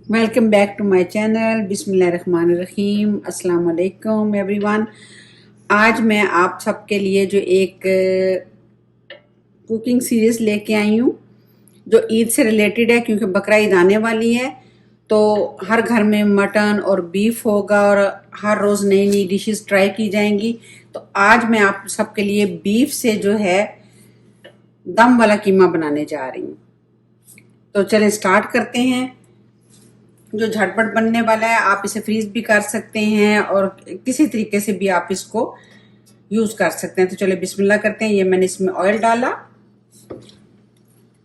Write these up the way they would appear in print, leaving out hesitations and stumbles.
Welcome back to my channel. बिस्मिल्लाहिर्रहमानिर्रहीम। अस्सलाम वालेकुम एवरीवन। आज मैं आप सबके लिए जो एक कुकिंग सीरीज़ लेके आई हूँ जो ईद से रिलेटेड है, क्योंकि बकरा ईद आने वाली है तो हर घर में मटन और बीफ होगा और हर रोज़ नई नई डिशेस ट्राई की जाएंगी। तो आज मैं आप सबके लिए बीफ से जो है दम वाला कीमा बनाने जा रही हूँ। तो चलें स्टार्ट करते हैं। जो झटपट बनने वाला है, आप इसे फ्रीज भी कर सकते हैं और किसी तरीके से भी आप इसको यूज कर सकते हैं। तो चलिए बिस्मिल्लाह करते हैं। ये मैंने इसमें ऑयल डाला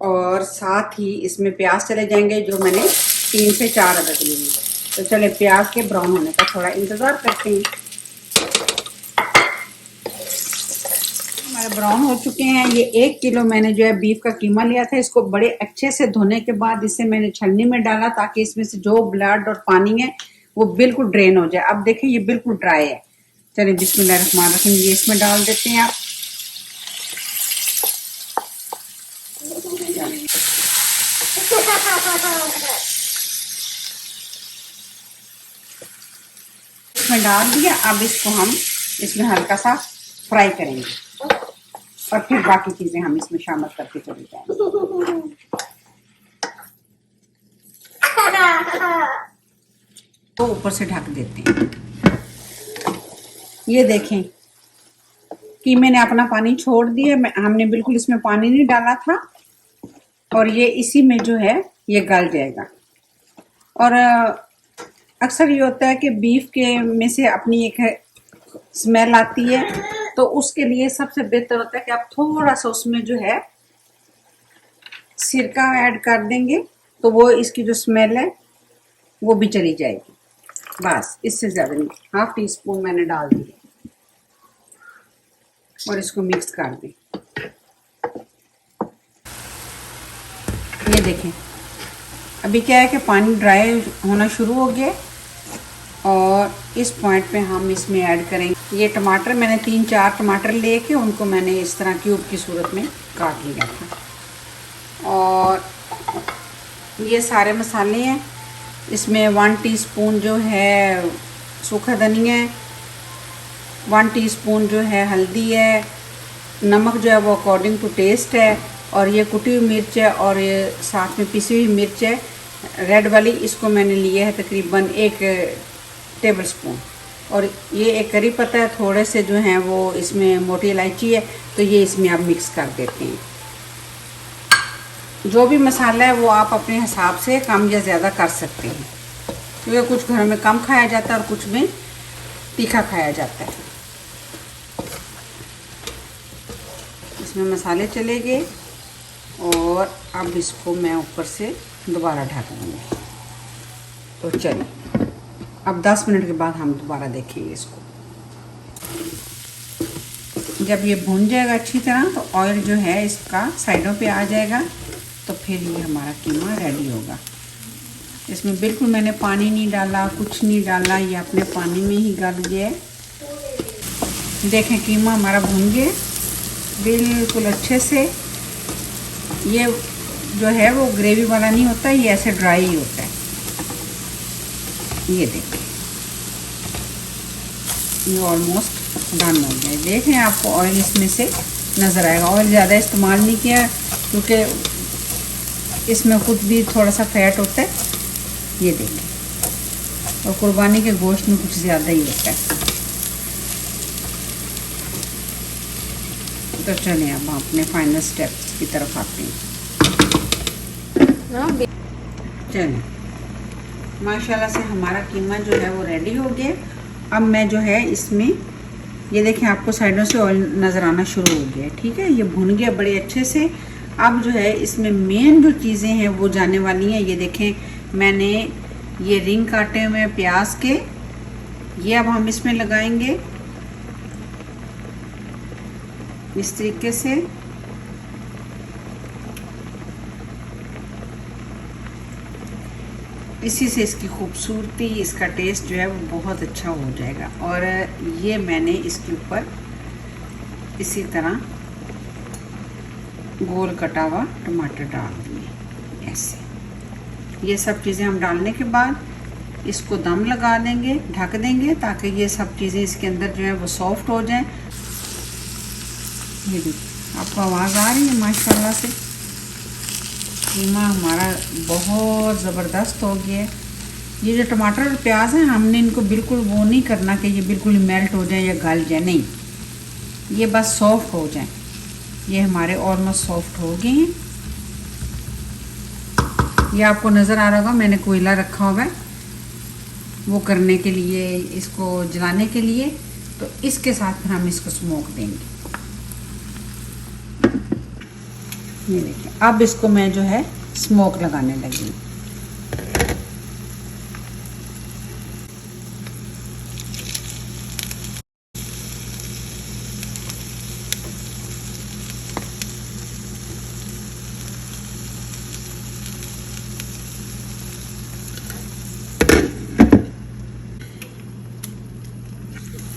और साथ ही इसमें प्याज चले जाएंगे जो मैंने 3 से 4 अदद लिए। तो चले प्याज के ब्राउन होने का थोड़ा इंतजार करते हैं। हमारे ब्राउन हो चुके हैं। ये 1 किलो मैंने जो है बीफ का कीमा लिया था। इसको बड़े अच्छे से धोने के बाद इसे मैंने छलनी में डाला ताकि इसमें से जो ब्लड और पानी है वो बिल्कुल ड्रेन हो जाए। अब देखिए ये बिल्कुल ड्राई है। चलिए बिस्मिल्लाहिर्रहमानिर्रहीम ये इसमें डाल देते हैं। आप इसमें डाल दिया। अब इसको हम इसमें हल्का सा फ्राई करेंगे और फिर बाकी चीजें हम इसमें शामिल करके चले जाएंगे। तो ऊपर से ढक देते हैं। ये देखें कीमे ने अपना पानी छोड़ दिया। हमने बिल्कुल इसमें पानी नहीं डाला था और ये इसी में जो है ये गल जाएगा। और अक्सर ये होता है कि बीफ के में से अपनी एक स्मेल आती है, तो उसके लिए सबसे बेहतर होता है कि आप थोड़ा सा उसमें जो है सिरका ऐड कर देंगे तो वो इसकी जो स्मेल है वो भी चली जाएगी। बस इससे ज़्यादा नहीं। 1/2 टीस्पून मैंने डाल दिया और इसको मिक्स कर दें। ये देखें अभी क्या है कि पानी ड्राई होना शुरू हो गया और इस पॉइंट पे हम इसमें ऐड करेंगे ये टमाटर। मैंने 3-4 टमाटर लेके उनको मैंने इस तरह क्यूब की सूरत में काट लिया था। और ये सारे मसाले हैं। इसमें 1 टीस्पून जो है सूखा धनिया है, 1 टीस्पून जो है हल्दी है, नमक जो है वो अकॉर्डिंग टू टेस्ट है, और ये कुटी हुई मिर्च है और ये साथ में पिसी हुई मिर्च है रेड वाली। इसको मैंने लिया है तकरीबन 1 टेबल स्पून। और ये एक करी पत्ता है, थोड़े से जो हैं वो इसमें मोटी इलायची है, तो ये इसमें आप मिक्स कर देते हैं। जो भी मसाला है वो आप अपने हिसाब से कम या ज़्यादा कर सकते हैं, क्योंकि कुछ घरों में कम खाया जाता है और कुछ में तीखा खाया जाता है। इसमें मसाले चले गए और अब इसको मैं ऊपर से दोबारा ढक दूँगी। तो चलिए अब 10 मिनट के बाद हम दोबारा देखेंगे इसको। जब ये भून जाएगा अच्छी तरह तो ऑयल जो है इसका साइडों पे आ जाएगा, तो फिर ये हमारा कीमा रेडी होगा। इसमें बिल्कुल मैंने पानी नहीं डाला, कुछ नहीं डाला, ये अपने पानी में ही गल गया है। देखें कीमा हमारा भून गया बिल्कुल अच्छे से। ये जो है वो ग्रेवी वाला नहीं होता, ये ऐसे ड्राई ही होता है। ये देखें ये ऑलमोस्ट डन हो गया। देखें आपको ऑयल इसमें से नज़र आएगा। ऑयल ज़्यादा इस्तेमाल नहीं किया क्योंकि इसमें खुद भी थोड़ा सा फैट होता है। ये देखें, और कुर्बानी के गोश्त में कुछ ज़्यादा ही होता है। तो चलिए अब हम अपने फाइनल स्टेप्स की तरफ आते हैं। चलिए माशाल्लाह से हमारा कीमा जो है वो रेडी हो गया। अब मैं जो है इसमें ये देखें आपको साइडों से ऑयल नज़र आना शुरू हो गया। ठीक है, ये भुन गया बड़े अच्छे से। अब जो है इसमें मेन जो चीज़ें हैं वो जाने वाली हैं। ये देखें मैंने ये रिंग काटे हुए प्याज के, ये अब हम इसमें लगाएंगे इस तरीके से। इसी से इसकी खूबसूरती, इसका टेस्ट जो है वो बहुत अच्छा हो जाएगा। और ये मैंने इसके ऊपर इसी तरह गोल कटा हुआ टमाटर डाल दिए ऐसे। ये सब चीज़ें हम डालने के बाद इसको दम लगा देंगे, ढक देंगे, ताकि ये सब चीज़ें इसके अंदर जो है वो सॉफ्ट हो जाएं। ये देखिए आपको आवाज़ आ रही है माशाल्लाह से। कीमा हमारा बहुत ज़बरदस्त हो गया है। ये जो टमाटर और प्याज हैं, हमने इनको बिल्कुल वो नहीं करना कि ये बिल्कुल मेल्ट हो जाए या गल जाए, नहीं, ये बस सॉफ्ट हो जाए। ये हमारे ऑलमोस्ट सॉफ्ट हो गए हैं। ये आपको नज़र आ रहा होगा, मैंने कोयला रखा हुआ है वो करने के लिए, इसको जलाने के लिए। तो इसके साथ फिर हम इसको स्मोक देंगे। ये देखिए अब इसको मैं जो है स्मोक लगाने लगी।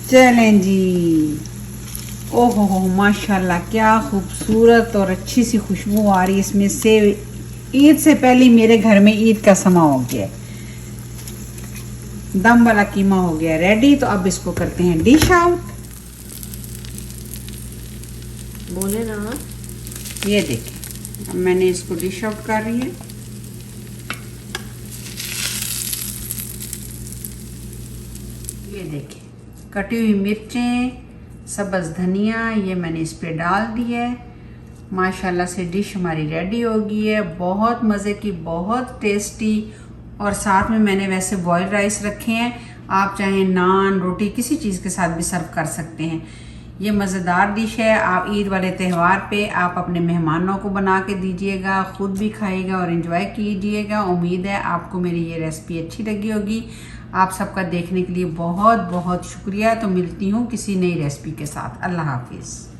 चलें जी, ओहो हो माशाल्लाह, क्या खूबसूरत और अच्छी सी खुशबू आ रही है इसमें से। ईद से पहले मेरे घर में ईद का समा हो गया, दम वाला कीमा हो गया रेडी। तो अब इसको करते हैं डिश आउट। बोले ना, ये देखिए अब मैंने इसको डिश आउट कर रही है। ये देखिए कटी हुई मिर्चें, सब्ज़ धनिया, ये मैंने इस पे डाल दिया है। माशाल्लाह से डिश हमारी रेडी हो गई है, बहुत मज़े की, बहुत टेस्टी। और साथ में मैंने वैसे बॉयल राइस रखे हैं, आप चाहे नान रोटी किसी चीज़ के साथ भी सर्व कर सकते हैं। ये मज़ेदार डिश है। आप ईद वाले त्यौहार पे आप अपने मेहमानों को बना के दीजिएगा, ख़ुद भी खाइएगा और इन्जॉय कीजिएगा। उम्मीद है आपको मेरी ये रेसिपी अच्छी लगी होगी। आप सबका देखने के लिए बहुत बहुत शुक्रिया। तो मिलती हूँ किसी नई रेसिपी के साथ। अल्लाह हाफिज़।